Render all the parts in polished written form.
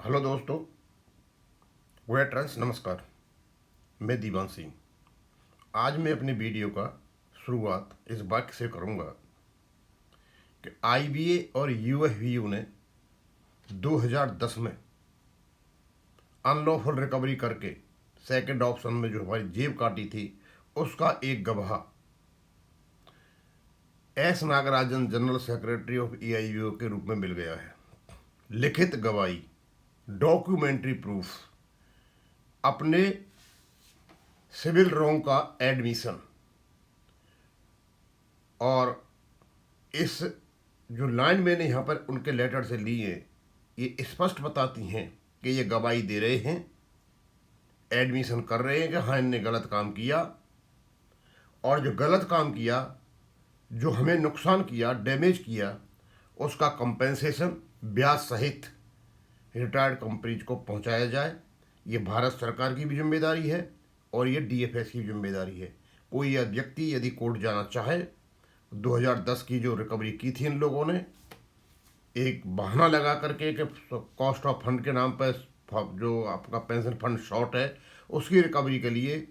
Hello दोस्तों, veterans नमस्कार। मैं दीवान सिंह। आज मैं अपनी वीडियो का शुरुआत इस वाक्य से करूंगा कि आईबीए और यूएफवीयू ने 2010 में अनलॉफुल रिकवरी करके सेकंड ऑप्शन में जो हमारी जेब काटी थी उसका एक गवाह S Nagarajan, general secretary of EIBO के रूप में मिल गया है। लिखित गवाही, डॉक्यूमेंट्री प्रूफ, अपने सिविल रॉन्ग का एडमिशन और इस जो लाइन मैंने यहाँ पर उनके लेटर से ली है ये स्पष्ट बताती हैं कि ये गवाही दे रहे हैं, एडमिशन कर रहे हैं कि हाँ इनने गलत काम किया और जो गलत काम किया, जो हमें नुकसान किया, डैमेज किया, उसका कंपेंसेशन ब्याज सहित रिटायर्ड कंपनीज को पहुंचाया जाए। ये भारत सरकार की भी जिम्मेदारी है और ये डीएफएस की जिम्मेदारी है। कोई व्यक्ति यदि कोर्ट जाना चाहे, 2010 की जो रिकवरी की थी इन लोगों ने एक बहाना लगा करके कि कॉस्ट ऑफ फंड के नाम पर जो आपका पेंशन फंड शॉर्ट है उसकी रिकवरी के लिए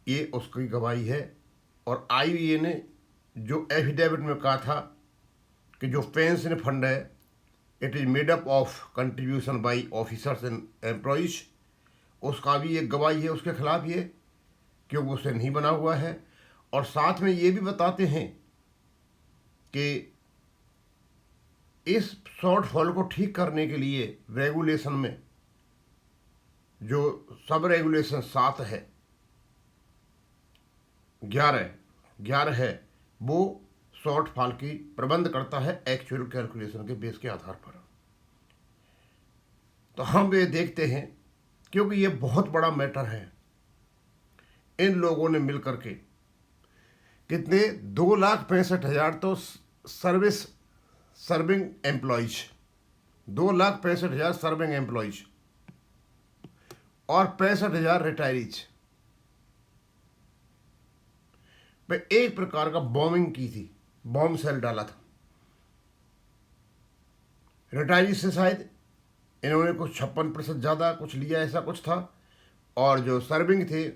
ये उसकी गवाही है। और आईबीए ने जो एफिडेविट में कहा था कि जो पेंशन फंड है it is made up of contribution by officers and employees, उसका भी एक गवाही है उसके खिलाफ ये, क्योंकि उससे नहीं बना हुआ है। और साथ में ये भी बताते हैं कि इस शॉर्टफॉल को ठीक करने के लिए रेगुलेशन में जो सब रेगुलेशन 7 है, 11 है, वो शॉर्टफॉल की प्रबंध करता है एक्चुअल कैलकुलेशन के बेस के आधार पर। तो हम ये देखते हैं क्योंकि ये बहुत बड़ा मैटर है। इन लोगों ने मिलकर के कितने 2,65,000 तो सर्विंग एम्प्लॉइज, 2,65,000 सर्विंग एम्प्लॉइज और 65,000 रिटायरीज पे एक प्रकार का बॉम्बिंग की थी, बॉम्ब सेल डाला था। रिटायरीज से शायद इन्होंने कुछ 56% ज़्यादा कुछ लिया, ऐसा कुछ था। और जो सर्विंग थे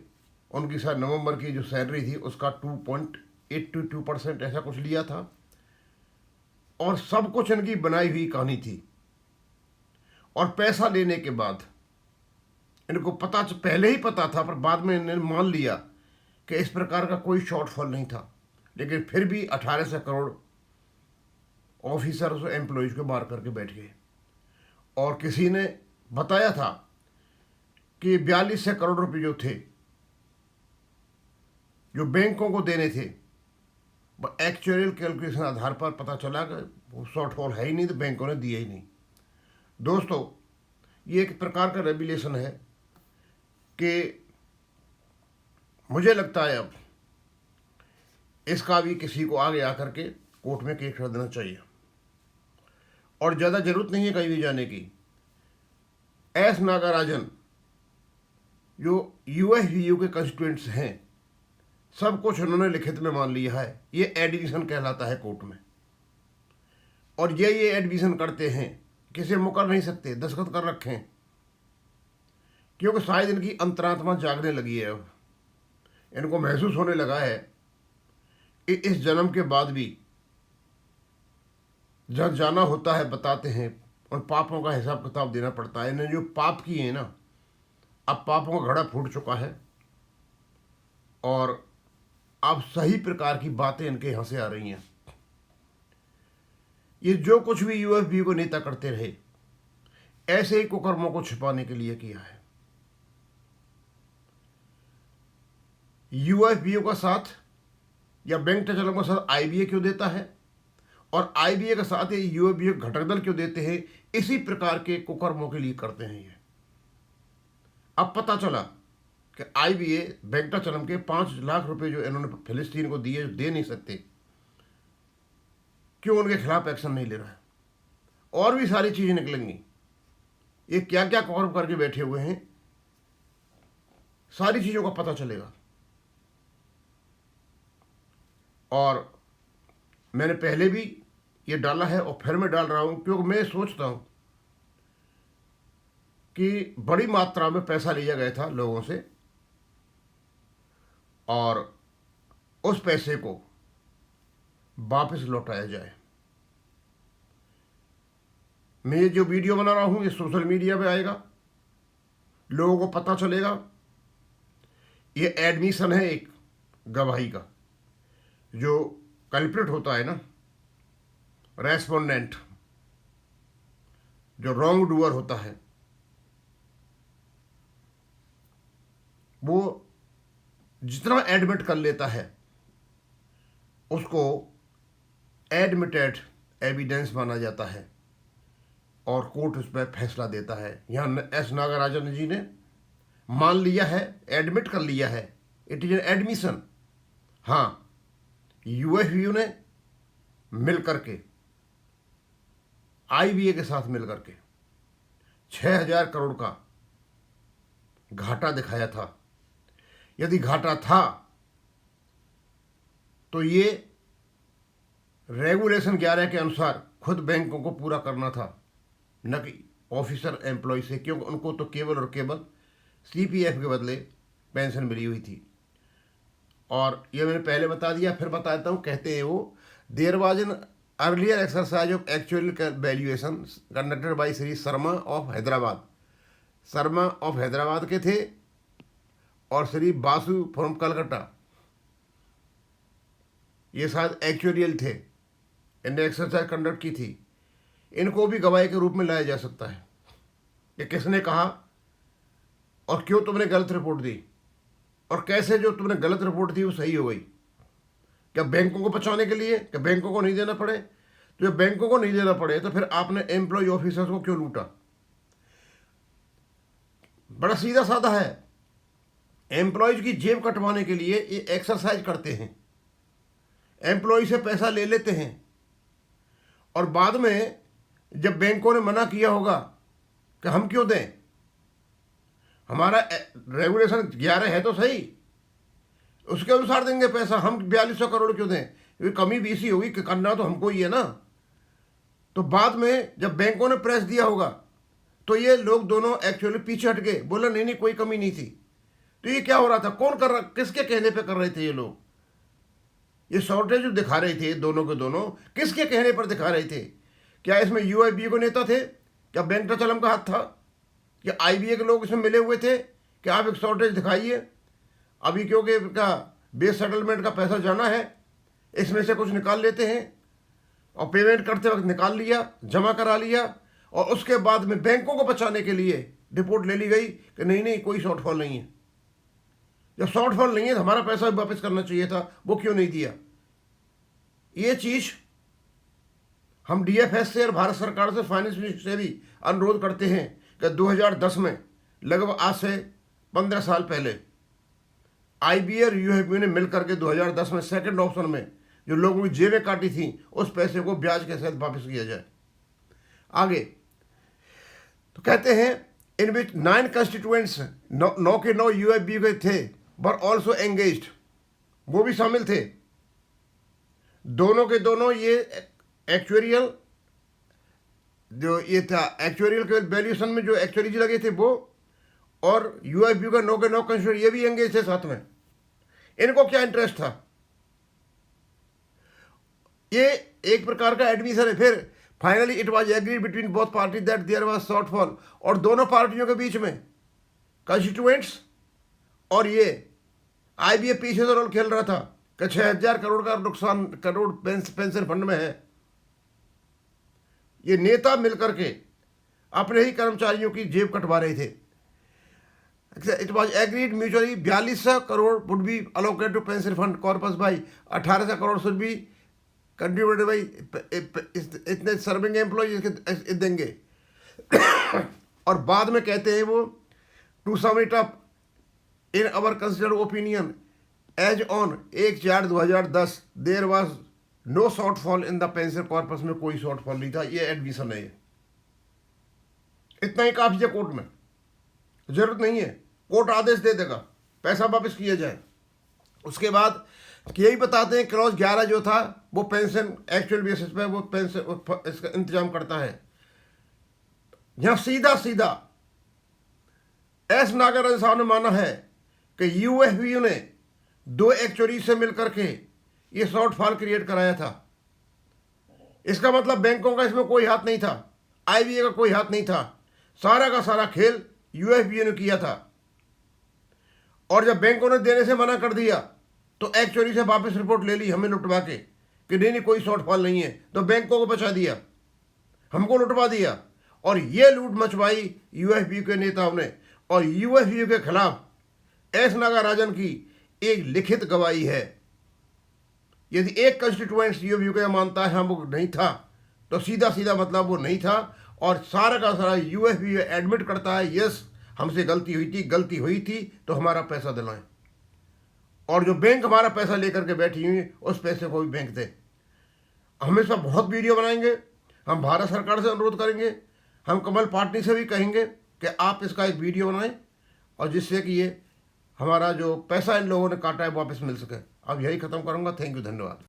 उनकी शायद नवंबर की जो सैलरी थी उसका 2.82% ऐसा कुछ लिया था। और सब कुछ इनकी बनाई हुई कहानी थी। और पैसा लेने के बाद इनको पहले ही पता था, पर बाद में इन्होंने मान लिया कि इस प्रकार का कोई शॉर्टफॉल नहीं था। लेकिन फिर भी 1800 करोड़ ऑफिसर्स और एम्प्लॉयज़ को मार करके बैठ गए। और किसी ने बताया था कि 4200 करोड़ रुपए जो थे जो बैंकों को देने थे, वो एक्चुअल कैलकुलेशन आधार पर पता चला कि वो शॉर्टफॉल है ही नहीं, तो बैंकों ने दिया ही नहीं। दोस्तों, ये एक प्रकार का रेगुलेशन है कि मुझे लगता है अब इसका भी किसी को आगे आकर के कोर्ट में केस कर देना चाहिए और ज़्यादा जरूरत नहीं है कहीं भी जाने की। एस नागराजन जो यूएफवीयू के कंस्टिट्यूएंट्स हैं, सब कुछ उन्होंने लिखित में मान लिया है। ये एडमिशन कहलाता है कोर्ट में। और ये एडमिशन करते हैं, किसी मुकर नहीं सकते, दस्तखत कर रखे हैं, क्योंकि शायद इनकी अंतरात्मा जागने लगी है। अब इनको महसूस होने लगा है कि इस जन्म के बाद भी जहाँ जाना होता है, बताते हैं, उन पापों का हिसाब किताब देना पड़ता है। इन्हें जो पाप किए हैं ना, अब पापों का घड़ा फूट चुका है और अब सही प्रकार की बातें इनके यहाँ से आ रही हैं। ये जो कुछ भी यूएफबी को नेता करते रहे, ऐसे ही कुकर्मों को छिपाने के लिए किया है। यूएफबीओ का साथ या बैंक टेचलों का साथ आईबीए क्यों देता है और आईबीए का साथ ये यूएफबीओ घटक दल क्यों देते हैं? इसी प्रकार के कुकर्मों के लिए करते हैं ये। अब पता चला कि आईबीए वेंकटाचलम के 5 लाख रुपए जो इन्होंने फिलिस्तीन को दिए, दे नहीं सकते, क्यों उनके खिलाफ एक्शन नहीं ले रहा है? और भी सारी चीजें निकलेंगी। ये क्या क्या कुकर्म करके बैठे हुए हैं, सारी चीजों का पता चलेगा। और मैंने पहले भी ये डाला है और फिर मैं डाल रहा हूं, क्योंकि मैं सोचता हूं कि बड़ी मात्रा में पैसा लिया गया था लोगों से और उस पैसे को वापस लौटाया जाए। मैं ये जो वीडियो बना रहा हूँ ये सोशल मीडिया पे आएगा, लोगों को पता चलेगा। ये एडमिशन है एक गवाही का। जो कल्प्रिट होता है ना, रेस्पोंडेंट, जो रॉन्ग डूअर होता है, वो जितना एडमिट कर लेता है उसको एडमिटेड एविडेंस माना जाता है और कोर्ट उस पर फैसला देता है। यहाँ एस नागराजन जी ने मान लिया है, एडमिट कर लिया है, इट इज एन एडमिशन। हाँ, यूएफयू ने मिल करके आईबीए के साथ मिल करके 6,000 करोड़ का घाटा दिखाया था। यदि घाटा था तो ये रेगुलेशन 11 के अनुसार खुद बैंकों को पूरा करना था, न कि ऑफिसर एम्प्लॉय से, क्योंकि उनको तो केवल और केवल सीपीएफ के बदले पेंशन मिली हुई थी। और ये मैंने पहले बता दिया, फिर बता देता हूँ। कहते हैं वो there was an earlier exercise of actual valuation conducted by Shri Sharma of Hyderabad. Sharma of Hyderabad के थे और श्री बासु फ्रॉम कलकत्ता, ये शायद एक्चुअरियल थे, इन्हें एक्सरसाइज कंडक्ट की थी। इनको भी गवाही के रूप में लाया जा सकता है कि किसने कहा और क्यों तुमने गलत रिपोर्ट दी और कैसे जो तुमने गलत रिपोर्ट दी वो सही हो गई। क्या बैंकों को बचाने के लिए, क्या बैंकों को नहीं देना पड़े? तो जब बैंकों को नहीं देना पड़े तो फिर आपने एम्प्लॉय ऑफिसर्स को क्यों लूटा? बड़ा सीधा साधा है। एम्प्लॉयज की जेब कटवाने के लिए ये एक्सरसाइज करते हैं, एम्प्लॉय से पैसा ले लेते हैं और बाद में जब बैंकों ने मना किया होगा कि हम क्यों दें, हमारा रेगुलेशन 11 है तो सही, उसके अनुसार देंगे पैसा, हम 4200 करोड़ क्यों दें? ये कमी भी इसी होगी कि करना तो हमको ही है ना। तो बाद में जब बैंकों ने प्रेस दिया होगा तो ये लोग दोनों एक्चुअली पीछे हट गए, बोला नहीं नहीं कोई कमी नहीं थी। तो ये क्या हो रहा था, कौन कर रहा, किसके कहने पे कर रहे थे ये लोग? ये शॉर्टेज जो दिखा रहे थे दोनों के दोनों, किसके कहने पर दिखा रहे थे? क्या इसमें यूआईबी को नेता थे? क्या बैंक चलम का हाथ था? क्या आईबीए के लोग इसमें मिले हुए थे कि आप एक शॉर्टेज दिखाइए, अभी क्योंकि का बेस सेटलमेंट का पैसा जाना है, इसमें से कुछ निकाल लेते हैं, और पेमेंट करते वक्त निकाल लिया, जमा करा लिया, और उसके बाद में बैंकों को बचाने के लिए रिपोर्ट ले ली गई कि नहीं नहीं कोई शॉर्टफॉल नहीं है। जब शॉर्टफॉल नहीं है तो हमारा पैसा भी वापस करना चाहिए था, वो क्यों नहीं दिया? ये चीज़ हम डीएफएस से और भारत सरकार से, फाइनेंस मिनिस्टर से भी अनुरोध करते हैं कि 2010 में, लगभग आज से 15 साल पहले, आईबीए और यूएफबी ने मिलकर के 2010 में सेकंड ऑप्शन में जो लोगों की जेबें काटी थी उस पैसे को ब्याज के साथ वापस किया जाए। आगे तो कहते हैं इन विच 9 कंस्टिट्यूएंट्स, 9 के 9 यूएफबी के थे, वर ऑल्सो एंगेज्ड, वो भी शामिल थे। दोनों के दोनों ये एक्चुअरियल जो ये था, एक्चुअरियल के वैल्यूएशन में जो एक्चुअरीज लगे थे वो, और यूएफबी का 9 के 9 कंस्टिट्यूएंट ये भी एंगेज थे साथ में। इनको क्या इंटरेस्ट था? ये एक प्रकार का एडमिशन है। फिर finally it was agreed between both party that there was shortfall, और दोनों पार्टियों के बीच में कंस्टिट्यूएंट्स और ये आईबीए पीछे से रोल खेल रहा था कि 6,000 करोड़ का नुकसान करोड़ पेंशन फंड में है। ये नेता मिलकर के अपने ही कर्मचारियों की जेब कटवा रहे थे। It was agreed mutually 4200 crore would be allocated to pension fund corpus by 1800 crore should be contributed by इतने सर्विंग एम्प्लॉय देंगे। और बाद में कहते हैं वो, to sum it up in our considered opinion as on 1/4/2010 there was no shortfall in the pension corpus, में कोई शॉर्टफॉल नहीं था। ये एडमिशन है, इतना ही काफी है। कोर्ट में जरूरत नहीं है, कोर्ट आदेश दे देगा, पैसा वापस किया जाए। उसके बाद यही बताते हैं क्लॉज 11 जो था वो पेंशन एक्चुअल बेसिस पे वो पेंशन इसका इंतजाम करता है। यहां सीधा सीधा एस नागराजन साहब ने माना है कि यूएफबीयू ने 2 एक्चुअरी से मिलकर के ये शॉर्टफॉल क्रिएट कराया था। इसका मतलब बैंकों का इसमें कोई हाथ नहीं था, आईबीए का कोई हाथ नहीं था, सारा का सारा खेल यूएफबीयू ने किया था। और जब बैंकों ने देने से मना कर दिया तो एक्चुअली से वापस रिपोर्ट ले ली हमें लुटवा के कि नहीं कोई शॉर्टफॉल नहीं है, तो बैंकों को बचा दिया, हमको लुटवा दिया। और ये लूट मचवाई यूएफबीयू के नेताओं ने। और यूएफबीयू के खिलाफ एस नागराजन की एक लिखित गवाही है। यदि एक कंस्टिट्यूएंट्स यूएफबीयू का मानता है हम वो नहीं था, तो सीधा सीधा मतलब वो नहीं था। और सारा का सारा यूएफबीयू एडमिट करता है, यस हमसे गलती हुई थी तो हमारा पैसा दिलाएं। और जो बैंक हमारा पैसा लेकर के बैठी हुई उस पैसे को भी बैंक दे। हम इस पर बहुत वीडियो बनाएंगे, हम भारत सरकार से अनुरोध करेंगे, हम कमल पार्टी से भी कहेंगे कि आप इसका एक वीडियो बनाएं और जिससे कि ये हमारा जो पैसा इन लोगों ने काटा है वापस मिल सके। अब यही खत्म करूंगा। थैंक यू, धन्यवाद।